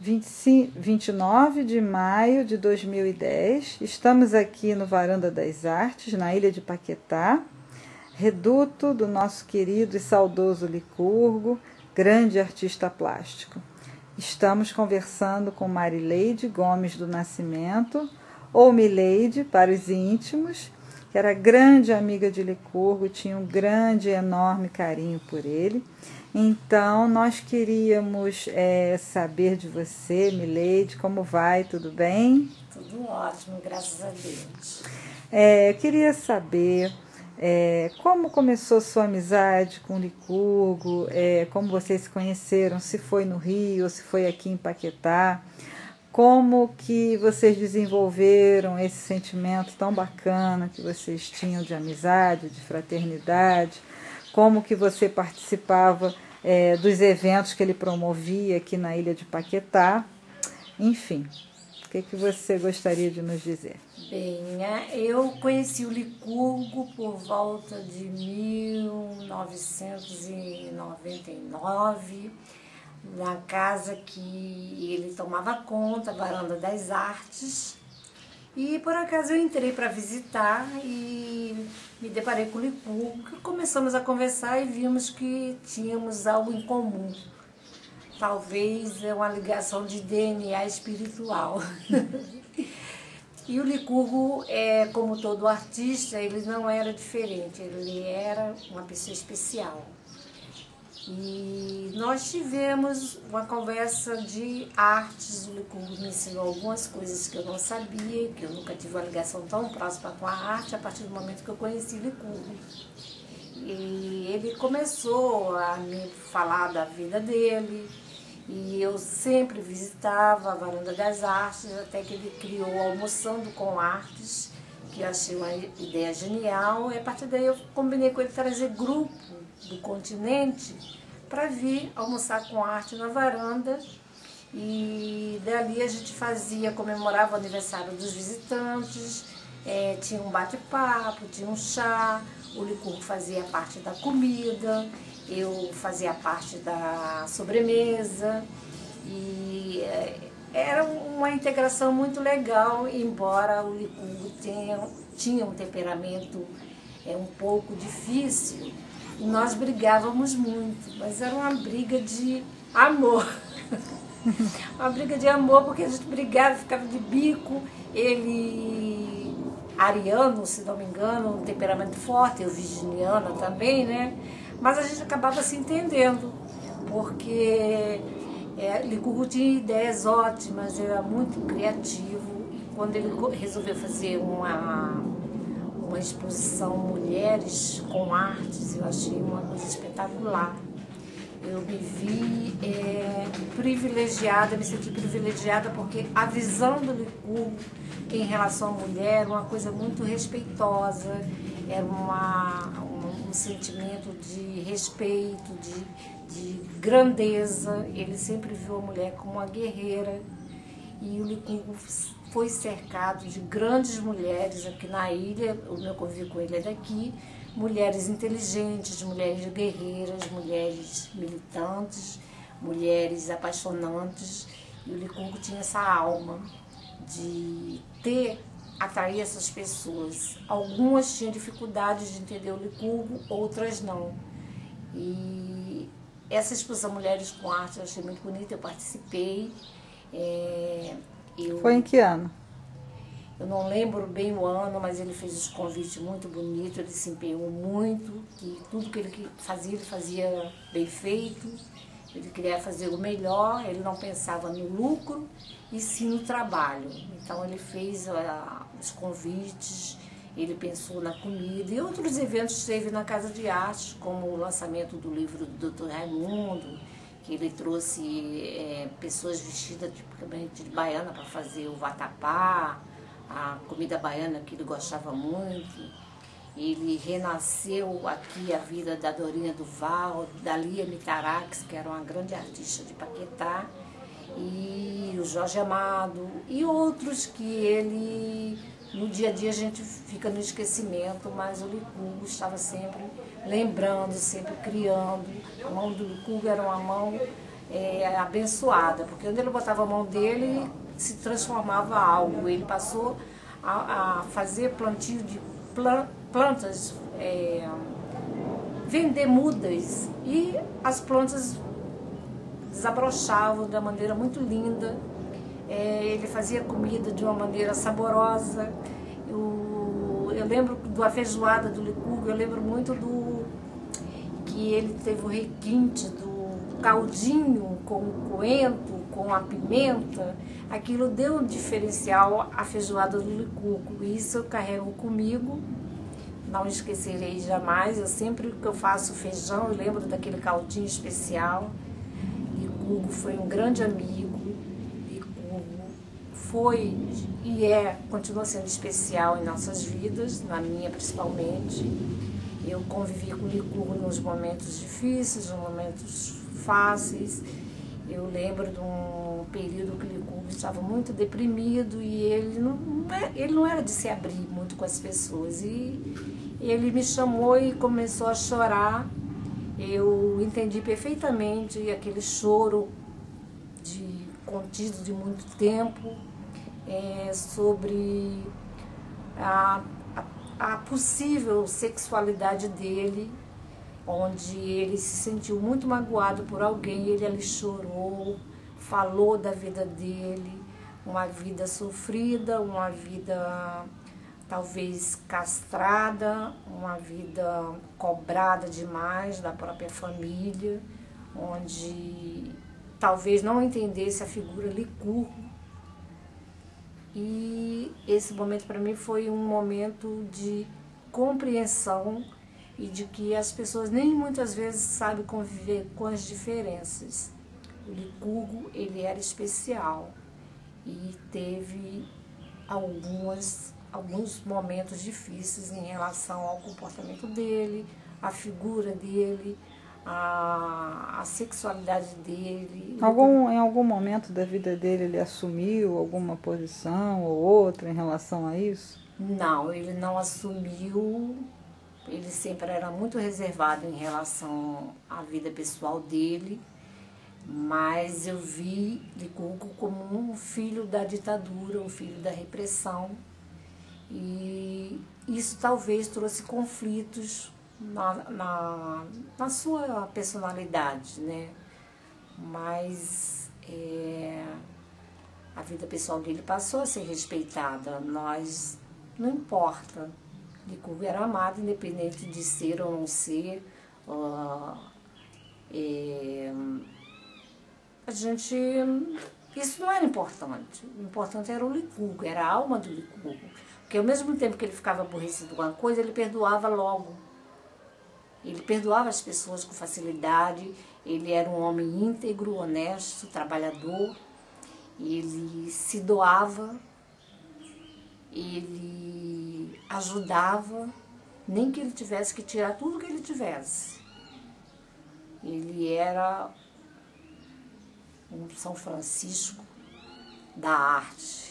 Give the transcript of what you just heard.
29 de maio de 2010. Estamos aqui no Varanda das Artes, na Ilha de Paquetá, reduto do nosso querido e saudoso Licurgo, grande artista plástico. Estamos conversando com Marileide Gomes do Nascimento, ou Mileide para os íntimos, que era grande amiga de Licurgo, tinha um grande e enorme carinho por ele. Então, nós queríamos saber de você, Mileide, como vai, tudo bem? Tudo ótimo, graças a Deus. Eu queria saber como começou sua amizade com Licurgo, como vocês se conheceram, se foi no Rio ou se foi aqui em Paquetá, como que vocês desenvolveram esse sentimento tão bacana que vocês tinham de amizade, de fraternidade, como que você participava dos eventos que ele promovia aqui na Ilha de Paquetá, enfim, o que você gostaria de nos dizer? Bem, eu conheci o Licurgo por volta de 1999, na casa que ele tomava conta, Varanda das Artes, e por acaso eu entrei para visitar e me deparei com o Licurgo, que começamos a conversar e vimos que tínhamos algo em comum. Talvez uma ligação de DNA espiritual. E o Licurgo, como todo artista, ele não era diferente, ele era uma pessoa especial. E nós tivemos uma conversa de artes, o Licurgo me ensinou algumas coisas que eu não sabia, que eu nunca tive uma ligação tão próxima com a arte, a partir do momento que eu conheci o Licurgo. E ele começou a me falar da vida dele, e eu sempre visitava a Varanda das Artes, até que ele criou Almoçando com Artes, que eu achei uma ideia genial, e a partir daí eu combinei com ele trazer grupo do continente para vir almoçar com arte na varanda, e dali a gente comemorava o aniversário dos visitantes, tinha um bate-papo, tinha um chá, o Licurgo fazia parte da comida, eu fazia parte da sobremesa, e era uma integração muito legal, embora o Licurgo tinha um temperamento um pouco difícil, e nós brigávamos muito, mas era uma briga de amor. Uma briga de amor, porque a gente brigava, ficava de bico, ele ariano, se não me engano, um temperamento forte, eu virginiana também, né? Mas a gente acabava se entendendo, porque Licurgo tinha ideias ótimas, era muito criativo, e quando ele resolveu fazer uma exposição Mulheres com Artes, eu achei uma coisa espetacular. Eu me vi privilegiada, me senti privilegiada, porque a visão do Licurgo em relação à mulher era uma coisa muito respeitosa, era um sentimento de respeito, de grandeza. Ele sempre viu a mulher como uma guerreira, e o Licurgo foi cercado de grandes mulheres aqui na ilha. O meu convívio com ele é daqui, mulheres inteligentes, mulheres guerreiras, mulheres militantes, mulheres apaixonantes, e o Licurgo tinha essa alma de atrair essas pessoas. Algumas tinham dificuldades de entender o Licurgo, outras não. E essa exposição Mulheres com Arte eu achei muito bonita, eu participei. Foi em que ano? Eu não lembro bem o ano, mas ele fez os convites muito bonitos, ele se empenhou muito, que tudo que ele fazia bem feito, ele queria fazer o melhor, ele não pensava no lucro e sim no trabalho. Então ele fez os convites, ele pensou na comida, e outros eventos teve na Casa de Arte, como o lançamento do livro do Dr. Raimundo, que ele trouxe pessoas vestidas tipicamente de baiana para fazer o vatapá, a comida baiana que ele gostava muito. Ele renasceu aqui a vida da Dorinha Duval, da Lia Mitarax, que era uma grande artista de Paquetá, e o Jorge Amado, e outros que ele, no dia a dia a gente fica no esquecimento, mas o Licurgo estava sempre lembrando, sempre criando. A mão do Licurgo era uma mão abençoada, porque onde ele botava a mão dele se transformava algo. Ele passou a fazer plantio de plantas, vender mudas, e as plantas desabrochavam de uma maneira muito linda. Ele fazia comida de uma maneira saborosa. Eu lembro do afeijoada do Licurgo, eu lembro muito que ele teve o requinte do caldinho com o coentro, com a pimenta. Aquilo deu um diferencial à feijoada do Licurgo. Isso eu carrego comigo, não esquecerei jamais. Eu sempre que eu faço feijão, eu lembro daquele caldinho especial. Licurgo foi um grande amigo. Licurgo foi e continua sendo especial em nossas vidas, na minha principalmente. Eu convivi com o Licurgo nos momentos difíceis, nos momentos fáceis. Eu lembro de um período que o Licurgo estava muito deprimido e ele não era de se abrir muito com as pessoas. E ele me chamou e começou a chorar. Eu entendi perfeitamente aquele choro contido de muito tempo, sobre a possível sexualidade dele, onde ele se sentiu muito magoado por alguém. Ele ali chorou, falou da vida dele, uma vida sofrida, uma vida talvez castrada, uma vida cobrada demais da própria família, onde talvez não entendesse a figura Licurgo. E esse momento para mim foi um momento de compreensão e de que as pessoas nem muitas vezes sabem conviver com as diferenças. O Licurgo, ele era especial e teve alguns momentos difíceis em relação ao comportamento dele, à figura dele, a sexualidade dele. Em algum momento da vida dele ele assumiu alguma posição ou outra em relação a isso? Não, ele não assumiu. Ele sempre era muito reservado em relação à vida pessoal dele, mas eu vi Licurgo como um filho da ditadura, um filho da repressão, e isso talvez trouxe conflitos na sua personalidade, né? Mas a vida pessoal dele passou a ser respeitada. Nós, não importa, Licurgo era amado, independente de ser ou não ser. Isso não era importante. O importante era o Licurgo, era a alma do Licurgo. Porque ao mesmo tempo que ele ficava aborrecido com uma coisa, ele perdoava logo. Ele perdoava as pessoas com facilidade. Ele era um homem íntegro, honesto, trabalhador. Ele se doava, ele ajudava, nem que ele tivesse que tirar tudo que ele tivesse. Ele era um São Francisco da arte.